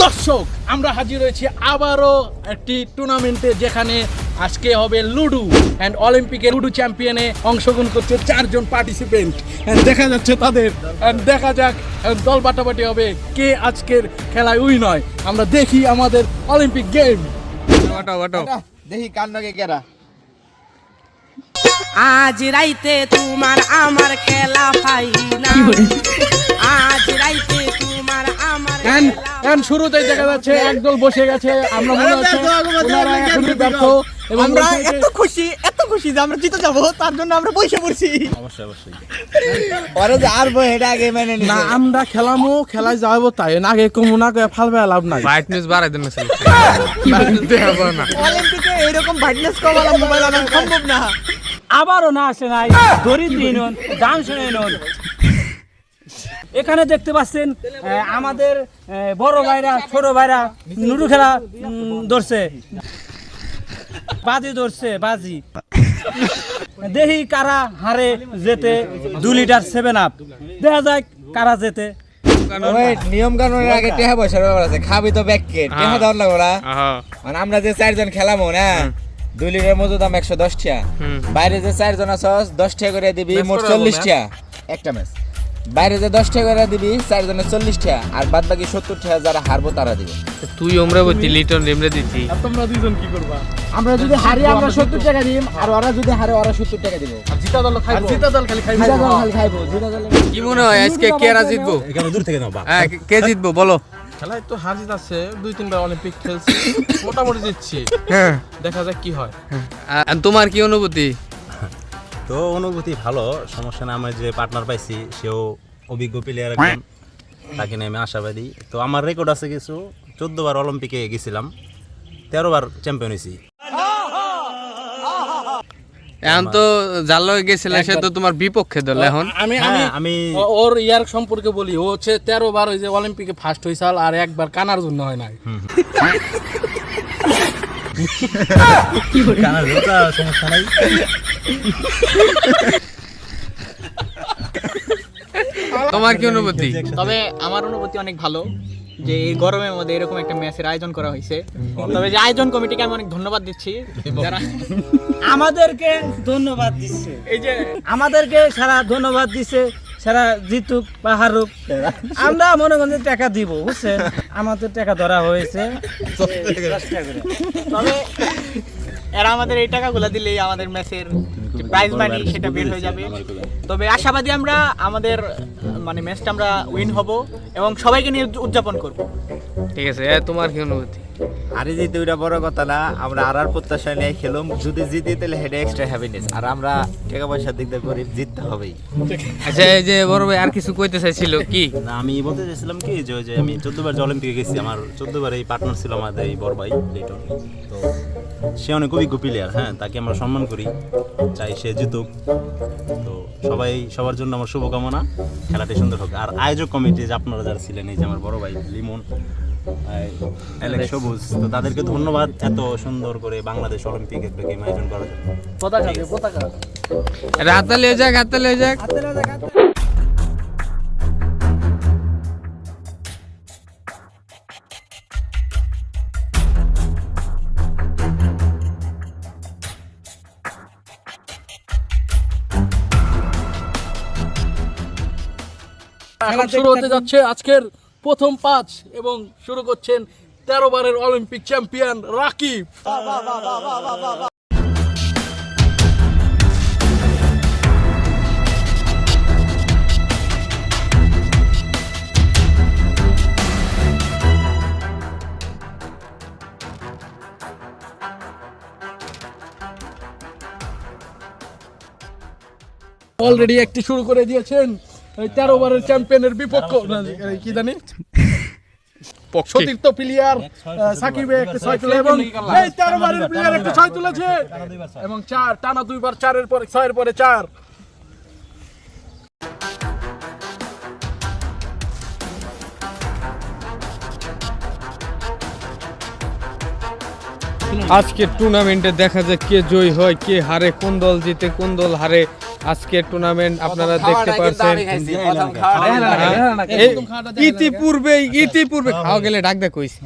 দর্শক আমরা হাজির হয়েছি আবারও একটি টুর্নামেন্টে, যেখানে আজকে হবে লুডু অ্যান্ড অলিম্পিকের লুডু চ্যাম্পিয়নে অংশগ্রহণ করছে 4 জন পার্টিসিপেন্ট। দেখা যাচ্ছে তাদের, দেখা যাক দল বাটাবাটি হবে কে আজকের খেলায় উইন হয়। আমরা দেখি আমাদের অলিম্পিক গেম। দেখি কার নাকি কেরা। আজ রাইতে তোমার আমার খেলা ফাইনাল, আজ রাইতে তোমার আমার এন্ড শুরুতেই দেখা যাচ্ছে একদল বসে গেছে। আমরা মনে হচ্ছে ওনারা এখনই ব্যর্থ এবং আমরা এত খুশি যে আমরা জিতে যাবো, তার জন্য আমরা পয়সা পড়ছি। অবশ্যই পরে যে আর বই এটা আগে মেনে নিছে না, আমরা খেলায় যাবো তাই না, আগে কমুনা ফালবে লাভ নাই। বাইট নিউজ বাড়াই দেন অলিম্পিকে এরকম ব্রাইটনেস কমালা মোবাইল আনা সম্ভব না। আবারও না আসে নাই দরিদ্রী নন, দান শুনে নন। এখানে দেখতে পাচ্ছেন আমাদের বড় ভাইরা ছোট ভাইরা লুডু খেলা ধরছে, বাজি ধরছে বাজি। দেখি কারা হারে যেতে 2 লিটার 7 আপ, দেখা যাক কারা যেতে। নিয়ম কানুনের আগে টেহা পয়সার ব্যাপার আছে, খাবি তো ব্যাগকে টেহা দেওয়ার লাগবে না। মানে আমরা যে 4 জন খেলামো না, 2 লিটার মজুর দাম 110 টাকা। বাইরে যে 4 জন আছে 10 টাকা করে দিবি, মোট 40 টাকা একটা ম্যাচ। বাইরে যে 10 টাকা করে দিবি 4 জনের 40 টাকা, আর বাদ বাকি 70 টাকা যারা হারবো তারা দিবে। তুই ওমরা বলতি লিটন রেমরে দিতি, আর তোমরা দুইজন কি করবা? আমরা যদি হারি আমরা 70 টাকা দিই, আর ওরা যদি হারে ওরা 70 টাকা দিব। আর জিতা দল খাইবো, জিতা দল খালি খাইবো। জিতা দল খালি খাইবো, জিতা দল। কি মনে হয় আজকে কেরা জিতবো? এখানে দূর থেকে নাও বা হ্যাঁ, কে জিতবো বলো? খেলায় তো হার জিত আছে, 2-3 বার অলিম্পিক খেলছি, মোটামুটি জিতছি। হ্যাঁ, দেখা যাক কি হয়। আর তোমার কি অনুভূতি? তো অনুভূতি ভালো, সমস্যা না। আমার যে পার্টনার পাইছি সেও অভিজ্ঞ প্লেয়ার একজন, তাকে নিয়ে আমি আশাবাদী। তো আমার রেকর্ড আছে কিছু, 14 বার অলিম্পিকে গেছিলাম, 13 বার চ্যাম্পিয়ন হয়েছি। এখন তো যার লগে গেছিলে সে তো তোমার বিপক্ষে দল এখন। আমি ওর ইয়ার সম্পর্কে বলি, ও হচ্ছে 13 বার ওই যে অলিম্পিকে ফার্স্ট হয়েছিল, আর একবার কানার জন্য হয় নাই। সমস্যা নাই। তোমার কি অনুভূতি? তবে আমার অনুভূতি অনেক ভালো যে এই গরমের মধ্যে এরকম একটা ম্যাচের আয়োজন করা হয়েছে। তবে যে আয়োজন কমিটিকে আমি অনেক ধন্যবাদ দিচ্ছি, যারা আমাদেরকে ধন্যবাদ দিচ্ছে, এই যে আমাদেরকে সারা ধন্যবাদ দিচ্ছে, সারা জিতুক বা হারুক আমরা মনে করেন টাকা দিব, বুঝছেন? আমাদের টাকা ধরা হয়েছে। তবে এরা আমাদের এই টাকাগুলো দিলেই আমাদের ম্যাচের যে প্রাইজ মানি সেটা বের হয়ে যাবে। তবে আশাবাদী আমরা আমাদের মানে ম্যাচটা আমরা উইন হব এবং সবাইকে নিয়ে উদযাপন করব। ঠিক আছে, তোমার কি অনুভূতি? আরে জিতে ওইটা বড় কথা না, আমরা আর প্রত্যাশা নিয়ে খেলুম। যদি জিতে তাহলে হেডে এক্সট্রা হ্যাপিনেস, আর আমরা টাকা পয়সার দিক দিয়ে গরিব, জিততে হবেই। আচ্ছা, এই যে বড় ভাই আর কিছু কইতে চাইছিল কি? না, আমি বলতে চাইছিলাম কি যে ওই যে আমি 14 বার যে অলিম্পিকে গেছি, আমার 14 বার এই পার্টনার ছিল আমাদের এই বড় ভাই লিটন। তো সে অনেক অভিজ্ঞ প্লেয়ার, হ্যাঁ, তাকে আমরা সম্মান করি, চাই সে জিতুক। তো সবার জন্য আমার শুভকামনা, খেলাটি সুন্দর হোক। আর আয়োজক কমিটি যে আপনারা যারা ছিলেন, এই যে আমার বড় ভাই লিমন, অ্যালেক্স সবুজ, তো তাদেরকে ধন্যবাদ এত সুন্দর করে বাংলাদেশ অলিম্পিক একটা গেম আয়োজন করার জন্য। পতাকা হাততালি হয়ে যাক, হাততালি হয়ে যাক। এখন শুরু হতে যাচ্ছে আজকের প্রথম 5 এবং শুরু করছেন 13 বারের অলিম্পিক চ্যাম্পিয়ন রাকিব। অলরেডি একটি শুরু করে দিয়েছেন 13 বারের চ্যাম্পিয়নের বিপক্ষ, কি জানি সতীর্থ প্লেয়ার সাকিবে একটা 6 তুলে এবং এই 13 বারের প্লেয়ার একটা 6 তুলেছে এবং 4 টানা 2 বার 4 এর পরে 6 এর পরে 4। আজকের টুর্নামেন্টে দেখা যায় কে জয়ী হয়, কে হারে, কোন দল জিতে কোন দল হারে, আজকের টুর্নামেন্ট আপনারা দেখতে পাচ্ছেন ইতিপূর্বে খাওয়া গেলে ডাক দে কইছি।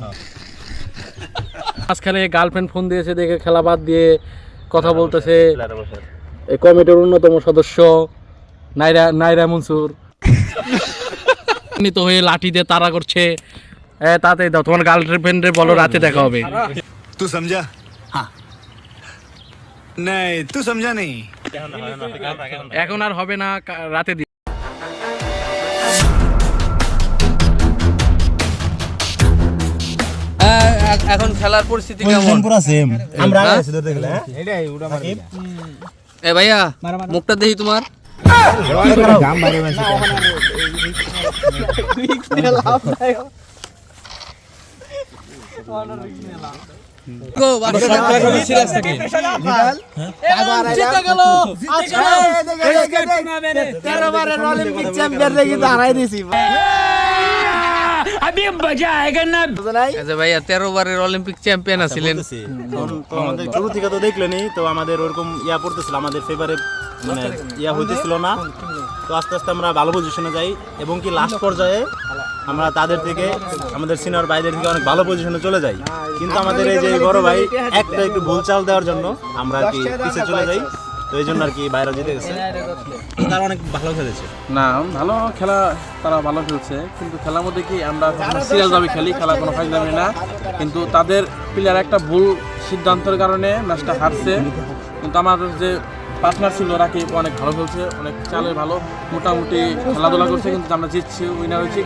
মাঝখানে গার্লফ্রেন্ড ফোন দিয়েছে দেখে খেলা বাদ দিয়ে কথা বলতেছে এই কমিটির অন্যতম সদস্য নাইরা মনসুর তো হয়ে লাঠি দিয়ে তাড়া করছে। তাতে দাও তোমার গার্লফ্রেন্ডে বলো রাতে দেখা হবে। तू समझा हाँ नहीं तू समझा नहीं এখন আর হবে না, রাতে দি এখন খেলার পরিস্থিতি কেমন? পুরা সেম আমরা হ্যাঁ? আগে দেখলে হ্যাঁ এ ভাইয়া মুখটা দেখি তোমার। গাম বাইরে মেশে আচ্ছা ভাইয়া 13 বারের অলিম্পিক চ্যাম্পিয়ন আছিলেন। তো আমাদের শুরু থেকে তো দেখলেনি, তো আমাদের ওরকম ইয়া পড়তেছিল, আমাদের ফেভারে মানে ইয়া হইতেছিল না। তো আস্তে আস্তে আমরা ভালো পজিশনে যাই এবং কি লাস্ট পর্যায়ে আমরা তাদের থেকে আমাদের সিনিয়র ভাইদের থেকে অনেক ভালো পজিশনে চলে যাই। কিন্তু আমাদের এই যে বড় ভাই একটা একটু ভুল চাল দেওয়ার জন্য আমরা আর কি পিছিয়ে চলে যাই। তো এই জন্য আর কি বাইরে জিতে গেছে, তারা অনেক ভালো খেলেছে। না ভালো খেলা, তারা ভালো খেলছে, কিন্তু খেলার মধ্যে কি আমরা সিরিয়াস ভাবে খেলি, খেলা কোনো ফাইজলামি না। কিন্তু তাদের প্লেয়ার একটা ভুল সিদ্ধান্তের কারণে ম্যাচটা হারছে। কিন্তু আমাদের যে পার্টনার ছিল রাকিব অনেক ভালো খেলছে, অনেক চালে ভালো, মোটামুটি খেলাধুলা করছে, কিন্তু আমরা জিতছি, উইনার হয়েছি।